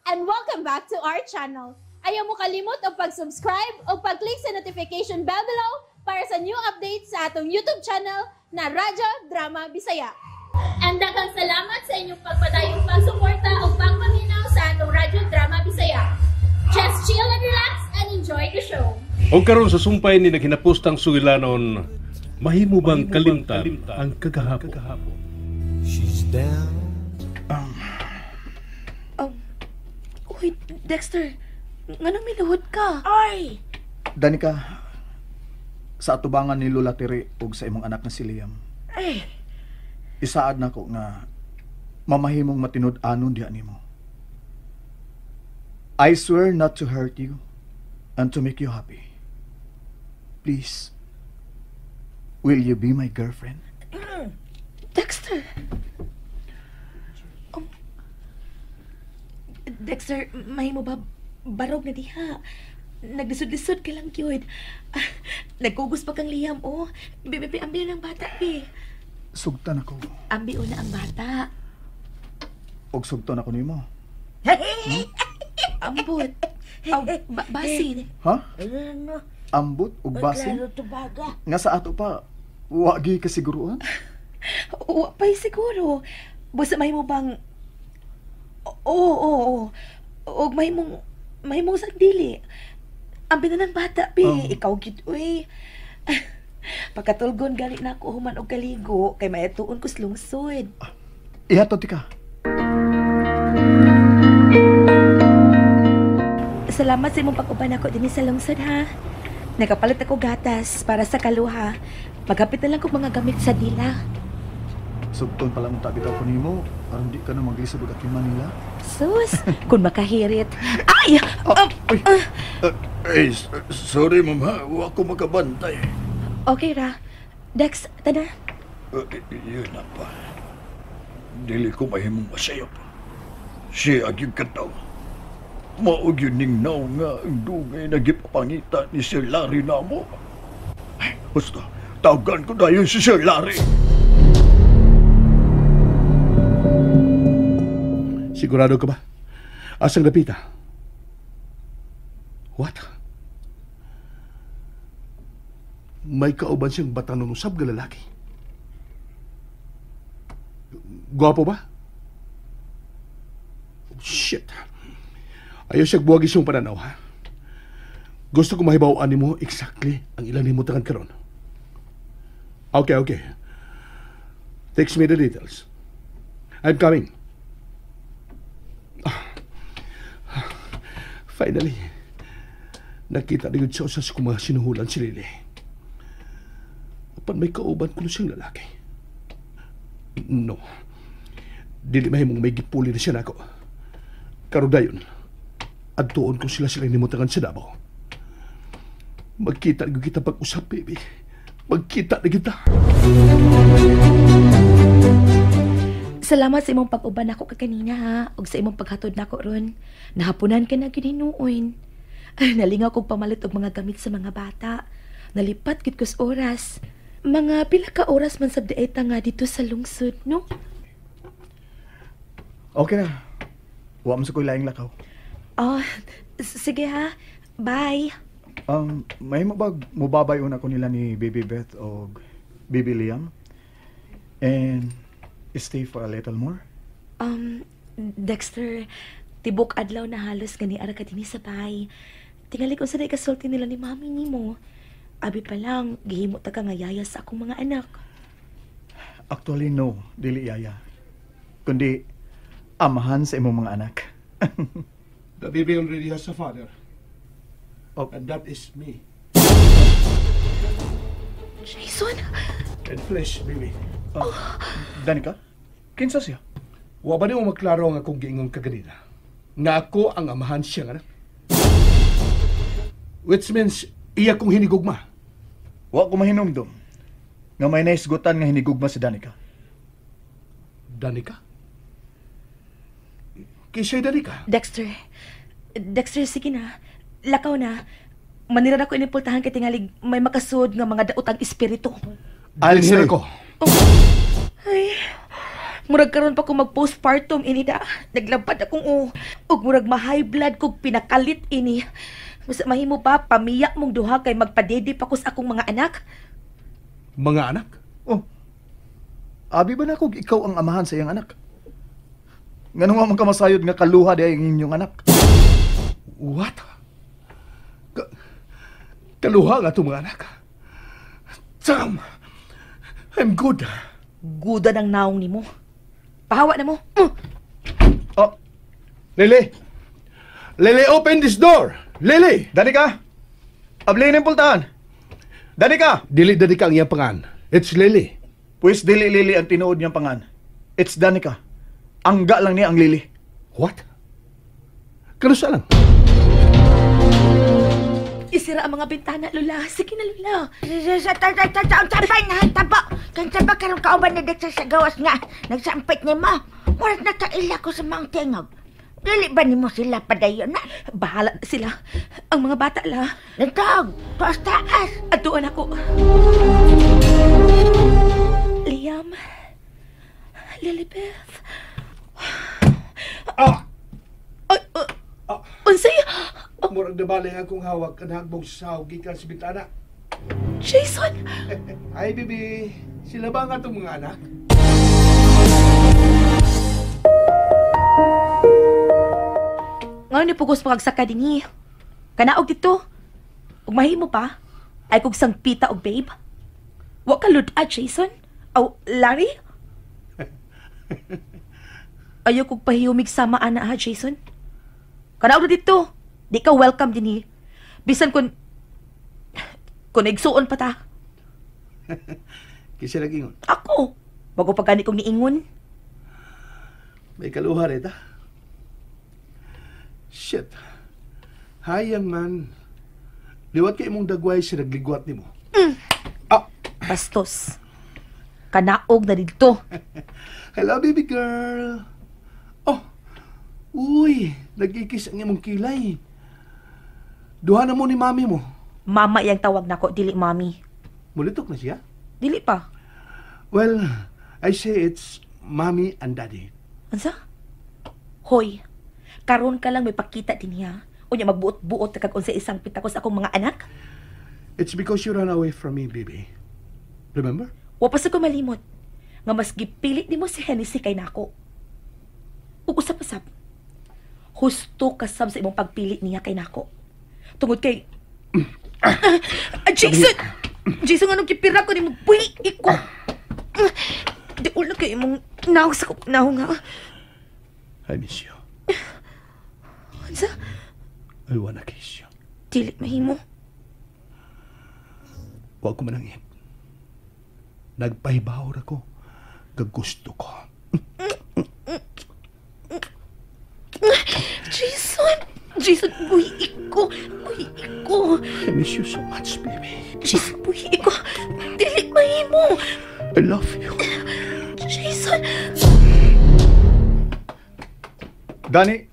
and welcome back to our channel. Ayaw mo kalimot o pag-subscribe o pag-click sa notification bell below para sa new updates sa atong YouTube channel na Radyo Drama Bisaya. And daghang salamat sa inyong pagpadayong pagsuporta o pagpaminaw sa atong Radyo Drama Bisaya. Just chill and relax and enjoy the show. O karon sa sumpay ni naghinapustang sugilanon, mahimo bang kalimtan ang kagahapon? She's down. Uy, Dexter, nganong miluhod ka? Ay! Danica, sa atubangan ni Lola Tere ug sa imong anak na si Liam. Ay! Isaad na ko nga mamahimong matinud-anon diha nimo. I swear not to hurt you and to make you happy. Please, will you be my girlfriend? Dexter! Dexter, mahimo ba barog na diha? Naglisod-lisod ka lang, cute. Nagkugos pa kang Liam, oh. Bibi, ambil ng bata, bi. Sugtan ako. Ambil na ang bata. Og sugton ako nimo. Ambot. Basin. Ha? Ano? Ambot ug basin? Klaro to baga. Nga sa ato pa, wagi ka siguruhan? Pa'y siguro. Basta mahimo bang... Oo. Og mahimong sagdili. Ambil na ng bata, bi. Ikaw gid, uy. Pagkatulgon gali na ako human og kaligo kay maituon ko sa lungsod. Ihato ti ka. Salamat sa imong pag-uban ako din sa lungsod, ha. Nagapalit ako gatas para sa kaluha. Maghapit na lang ko mga gamit sa dila. Sugton pala mong tabitaw ko nimo, aron di ka na maglisod og aking Manila. Sus, kung makahirit. Ay! Sorry ma'am ha, huwag ko makabantay. Okay ra. Dex, tada. Yun na pa. Dili ko mahimong masayap. Siya agyong kataw. Maog yun ningnaw nga ang dugay na gipapangita ni Sir Larry na mo. Basta, tawagan ko dayon si Sir Larry. Sigurado ka ba? Asang napita? What? May kauban siyang batang usab nga lalaki. Gwapo ba? Shit. Ayaw siyang buwagis yung pananaw, ha? Gusto ko mahibawaan mo exactly ang ilang himutangan karon. Okay. Text me the details. I'm coming. Finally, nakita na yun sa usas kung mga sinuhulan si Lily. Apan may kauban ko na siyang lalaki. No. Dili mahimong may gipuli na siya na ako. Karudayon, adtuon ko sila nimutangan sa Davao. Magkita na kita pag-usap, baby. Magkita na kita. Salamat sa imong pag-uban ako kaganina, ha. Og sa imong paghatod nako ron. Nahapunan ka na ginuon. Nalingaw kog pamalit og mga gamit sa mga bata. Nalipat gid kus oras. Mga pila ka oras man sab daeta nga dito sa lungsod, no? Okay na. Wa man sa koy laing lakaw. Sige ha. Bye. May mubabay una ko nila ni Baby Beth o Baby Liam. And stay for a little more. Dexter, tibok adlaw na halos gani ara ka dinhi sa bahay. Tingali ko sa kasulti nila ni mami nimo. Abi pa lang, gihimo ta ka nga yaya sa akong mga anak. Actually, no. Dili yaya. Kundi, amahan sa imong mga anak. The baby already has a father. Oh. And that is me. Jason? And flesh, baby. Danica, kinsa siya? Wa ba niyo maklaro ang akong giingon kaganina? Nga ako ang amahan siya nga na? Which means, iya kong hinigugma. Wa ko mahinumdum nga may naisgutan nga hinigugma si Danica. Danica? Kisa'y Danica? Dexter, sige na. Lakaw na. Manira na ko inipultahan kay tingalig may makasud nga mga daot ang espiritu. I'll say. Ko. Ay, Murag karon pa ko mag-postpartum ini da. Naglabad akong ug murag ma-high blood kog pinakalit ini. Mas mahimo pa pamiya mong duha kay magpadede pa ko sa akong mga anak. Mga anak? Oh, abi ba na kung ikaw ang amahan sa iyang anak? Nga nung man ka masayod nga kaluha di ang inyong anak. What? Kaluha nga itong mga anak. Sam, I'm good. Guda ng naong nimo. Pahawa na mo. Oh, Lily! Lily, open this door! Lily! Danica! Abli ng pultahan! Danica! Dili ka ang iyang pangan. It's Lily. Pues dili Lili ang tinuod niyang pangan. It's Danica. Angga lang niya ang Lili. What? Kanusa lang? Isira ang mga bintana, Lola. Sige na, Lola. Ang sabay na tabo. Kang sabay karong kauban na dito sa gawas nga. Nagsampit ni mo. Murat na kaila ko sa mga tingog. Dili ba ni mo sila padayon na? Bahala na sila. Ang mga bata la. Nagtawag. Taas taas. Atuan ako. Liam. Lilibeth. Ah! Ay, unsay? Murag nabaling akong hawak ka na hagbog sa sahog gikan sa bintana. Jason! Hi, baby. Sila ba nga itong mga anak? Ngayon ni pugos pagsaka dinhi. Kanaog dito. Ug mahimo pa. Ay kog sang pita og babe. Wa ka lud Jason? Aw, Larry? Ayaw kog pahiyumig sama ana ha, Jason. Kanaog na dito. Di ka welcome dinhi. Bisan kun igsuon pa ta. Kisa nag-ingon. Ako. Bago pa gani kong niingon. May kaluha rin, ha? Shit. Hayang man. Liwat kay mong dagway sa nagligwat ni mo. Bastos. Kanaog na dito. Hello, baby girl. Oh, uy, nagkikis ang imong kilay. Duha na mo ni mami mo. Mama yang tawag nako, dili mami. Mulitok na siya? Dili pa. Well, I say it's mommy and daddy. Ansa? Hoy, karon ka lang may pakita din niya. Unya magbuot-buot kag unsa isang pita ko sa akong mga anak. It's because you ran away from me, baby. Remember? Wa pa sa ko malimot. Nga mas gipilit nimo si Hennessy kay nako. Ug usap-usap. Husto kasab sa imong pagpilit niya kay nako. Tungod kay Jason! Jason, anong kipira ko ni mo? Buhi, iko! Di ulo kayo mong naong sa naong nga. I miss you. Ansa? I wanna kiss you. Dilit mahimo. Huwag ko manangit. Nagpahibawar ako. Kagusto ko. Jason! Jason, buhi iko! Buhi iko! I miss you so much, baby. Jason, buhi iko! Dilit mahimo! I love you. Jason! Dani!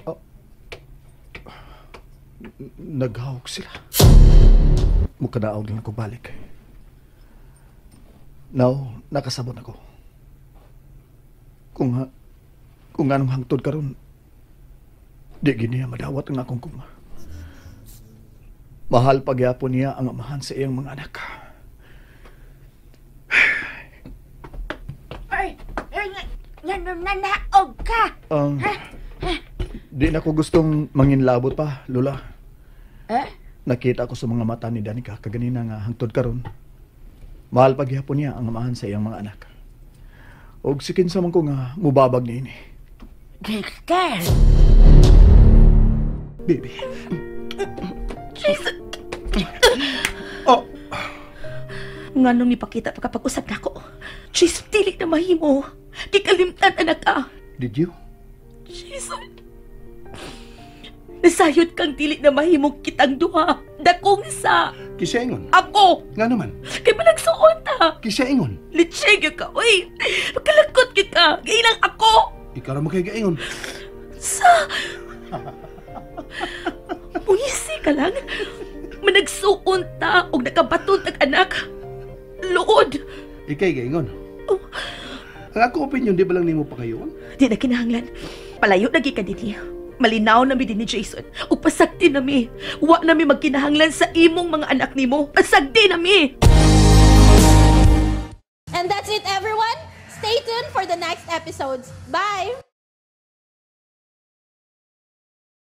Oh. Naghawak sila. Mukadaog lang ko balik. Now, nakasabot ako. Kung anong hangtod karon, di giniya madawat ang akong kuma. Mahal pagyapon niya ang amahan sa iyang mga anak. Ay, nanaog ka. Di na ko gustong manginlabot pa, Lola. Eh? Nakita ko sa mga mata ni Danica kaganina nga hangtod karon. Mahal pagyapon niya ang amahan sa iyang mga anak. Og sikin sa man ko nga mubabag ni ini. Dexter! Baby. Jason! Oh, Nga nung nipakita pa kapag usap na ako. Jason, dili na mahimo. Kikalimtan, anak ka. did you? Jason! Nasayod kang dili na mahimong kitang duha. Dakong sa Kisa ingon. ako. Nga naman. Kay malagsuon ta. Kisa ingon. Litsig ka, uy. Magkalakot kita. Gailang ako. Ikaw na magkaigaingon. Sa... Mungisi ka lang. Managsuon ta o nakabaton tag anak. Lord. Ikay gaingon. Ang ako opinion, di ba lang nimo pa ngayon? Di na kinahanglan. Palayo na ka din. Malinaw na mi din ni Jason. O pasagdi na mi. Wa na mi magkinahanglan sa imong mga anak nimo. Pasagdi na mi. And that's it, everyone. Stay tuned for the next episodes. Bye!